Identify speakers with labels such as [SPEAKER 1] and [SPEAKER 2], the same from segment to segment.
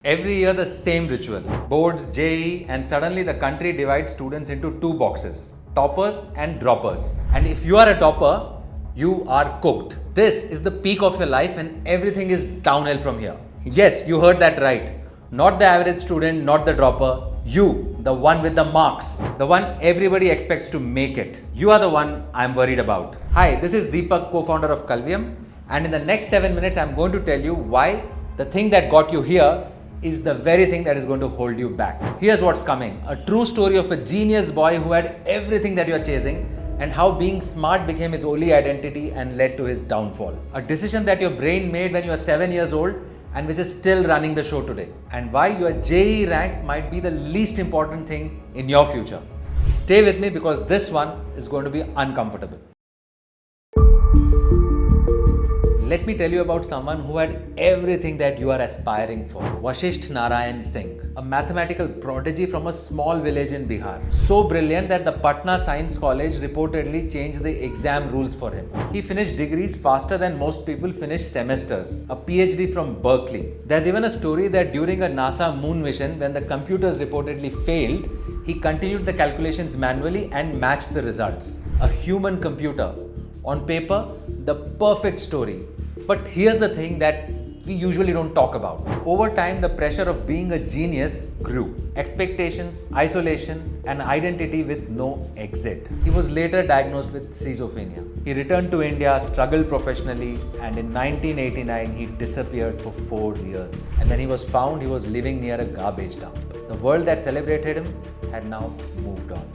[SPEAKER 1] Every year the same ritual. Boards, JEE, and suddenly the country divides students into two boxes. Toppers and droppers. And if you are a topper, you are cooked. This is the peak of your life and everything is downhill from here. Yes, you heard that right. Not the average student, not the dropper. You, the one with the marks. The one everybody expects to make it. You are the one I'm worried about. Hi, this is Deepak, co-founder of Kalvium. And in the next 7 minutes, I'm going to tell you why the thing that got you here is the very thing that is going to hold you back. Here's what's coming. A true story of a genius boy who had everything that you're chasing and how being smart became his only identity and led to his downfall. A decision that your brain made when you were 7 years old and which is still running the show today. And why your JEE rank might be the least important thing in your future. Stay with me because this one is going to be uncomfortable. Let me tell you about someone who had everything that you are aspiring for. Vashishtha Narayan Singh, a mathematical prodigy from a small village in Bihar. So brilliant that the Patna Science College reportedly changed the exam rules for him. He finished degrees faster than most people finish semesters. A PhD from Berkeley. There's even a story that during a NASA moon mission, when the computers reportedly failed, he continued the calculations manually and matched the results. A human computer. On paper, the perfect story. But here's the thing that we usually don't talk about. Over time, the pressure of being a genius grew. Expectations, isolation, and identity with no exit. He was later diagnosed with schizophrenia. He returned to India, struggled professionally, and in 1989, he disappeared for 4 years. And when he was found, he was living near a garbage dump. The world that celebrated him had now moved on.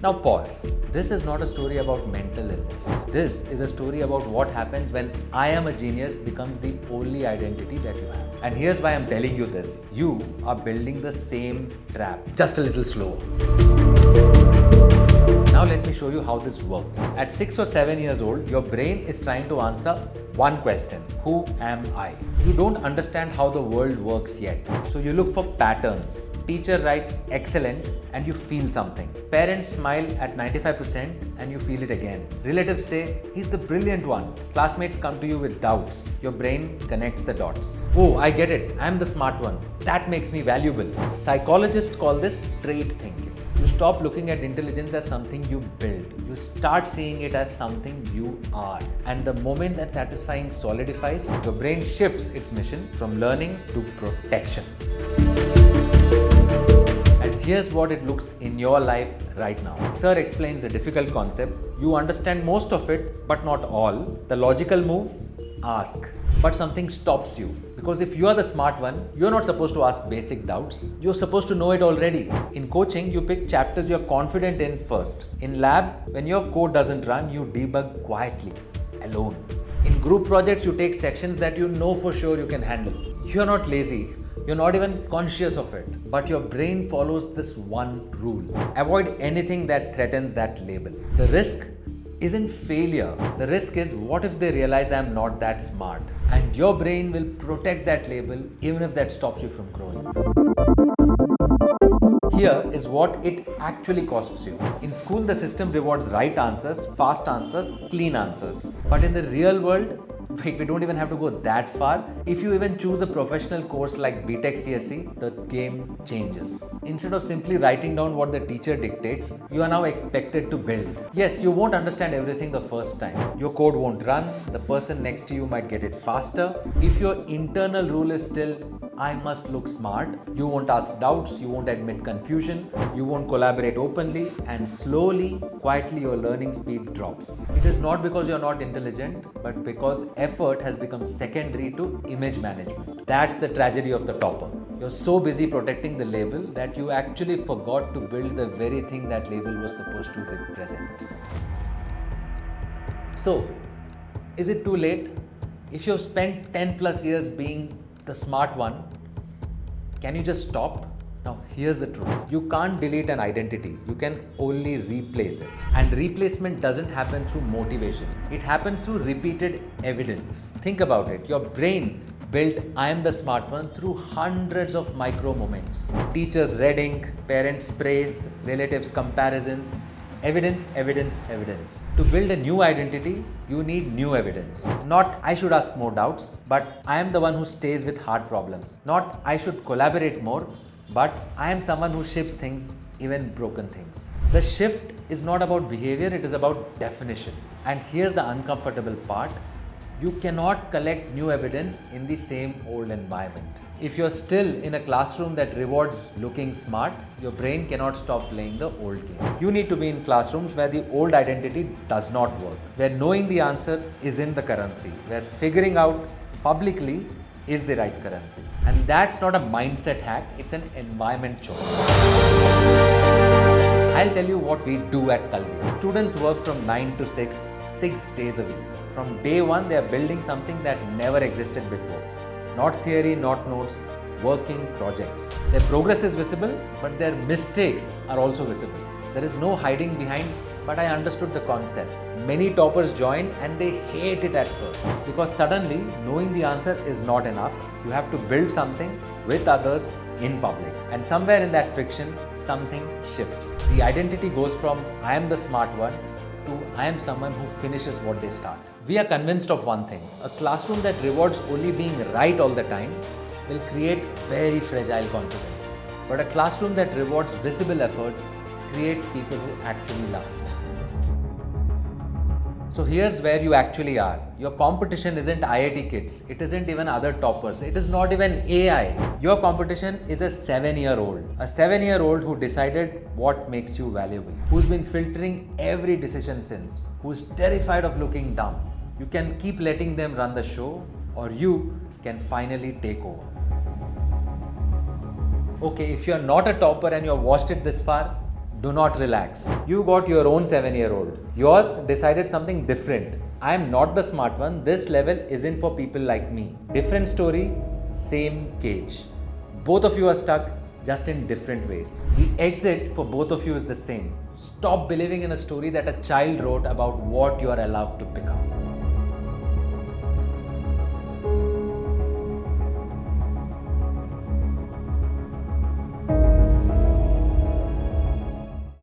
[SPEAKER 1] Now pause. This is not a story about mental illness. This is a story about what happens when I am a genius becomes the only identity that you have. And here's why I'm telling you this. You are building the same trap, just a little slower. Now let me show you how this works. At 6 or 7 years old, your brain is trying to answer one question. Who am I? You don't understand how the world works yet. So you look for patterns. Teacher writes excellent and you feel something. Parents smile at 95% and you feel it again. Relatives say he's the brilliant one. Classmates come to you with doubts. Your brain connects the dots. Oh, I get it. I'm the smart one. That makes me valuable. Psychologists call this trait thinking. You stop looking at intelligence as something you build. You start seeing it as something you are. And the moment that satisfying solidifies, your brain shifts its mission from learning to protection. And here's what it looks in your life right now. Sir explains a difficult concept. You understand most of it, but not all. The logical move, ask. But something stops you. Because if you are the smart one, you're not supposed to ask basic doubts. You're supposed to know it already. In coaching, you pick chapters you're confident in first. In lab, when your code doesn't run, you debug quietly, alone. In group projects, you take sections that you know for sure you can handle. You're not lazy. You're not even conscious of it. But your brain follows this one rule. Avoid anything that threatens that label. The risk isn't failure. The risk is, what if they realize I'm not that smart? And your brain will protect that label even if that stops you from growing. Here is what it actually costs you. In school, the system rewards right answers, fast answers, clean answers. But in the real world, wait, we don't even have to go that far. If you even choose a professional course like BTech CSE, the game changes. Instead of simply writing down what the teacher dictates, you are now expected to build. Yes, you won't understand everything the first time. Your code won't run. The person next to you might get it faster. If your internal rule is still, I must look smart, you won't ask doubts, you won't admit confusion, you won't collaborate openly, and slowly, quietly your learning speed drops. It is not because you're not intelligent, but because effort has become secondary to image management. That's the tragedy of the topper. You're so busy protecting the label that you actually forgot to build the very thing that label was supposed to represent. So, is it too late? If you've spent 10 plus years being the smart one, can you just stop? Now, here's the truth. You can't delete an identity. You can only replace it. And replacement doesn't happen through motivation. It happens through repeated evidence. Think about it. Your brain built I am the smart one through hundreds of micro moments. Teachers' red ink, parents' praise, relatives' comparisons. Evidence, evidence, evidence. To build a new identity, you need new evidence. Not I should ask more doubts, but I am the one who stays with hard problems. Not I should collaborate more, but I am someone who shifts things, even broken things. The shift is not about behavior, it is about definition. And here's the uncomfortable part. You cannot collect new evidence in the same old environment. If you're still in a classroom that rewards looking smart, your brain cannot stop playing the old game. You need to be in classrooms where the old identity does not work, where knowing the answer isn't the currency, where figuring out publicly is the right currency. And that's not a mindset hack, it's an environment choice. I'll tell you what we do at Kalvium. Students work from 9 to 6 days a week. From day one, they are building something that never existed before. Not theory, not notes, working projects. Their progress is visible, but their mistakes are also visible. There is no hiding behind, but I understood the concept. Many toppers join and they hate it at first because suddenly knowing the answer is not enough. You have to build something with others in public. And somewhere in that friction, something shifts. The identity goes from I am the smart one to I am someone who finishes what they start. We are convinced of one thing, a classroom that rewards only being right all the time will create very fragile confidence. But a classroom that rewards visible effort creates people who actually last. So here's where you actually are. Your competition isn't IIT kids, it isn't even other toppers, it is not even AI. Your competition is a 7-year-old. A 7-year-old who decided what makes you valuable, who's been filtering every decision since, who's terrified of looking dumb. You can keep letting them run the show, or you can finally take over. Okay, if you're not a topper and you've watched it this far, do not relax. You got your own 7-year-old. Yours decided something different. I am not the smart one. This level isn't for people like me. Different story, same cage. Both of you are stuck, just in different ways. The exit for both of you is the same. Stop believing in a story that a child wrote about what you are allowed to become.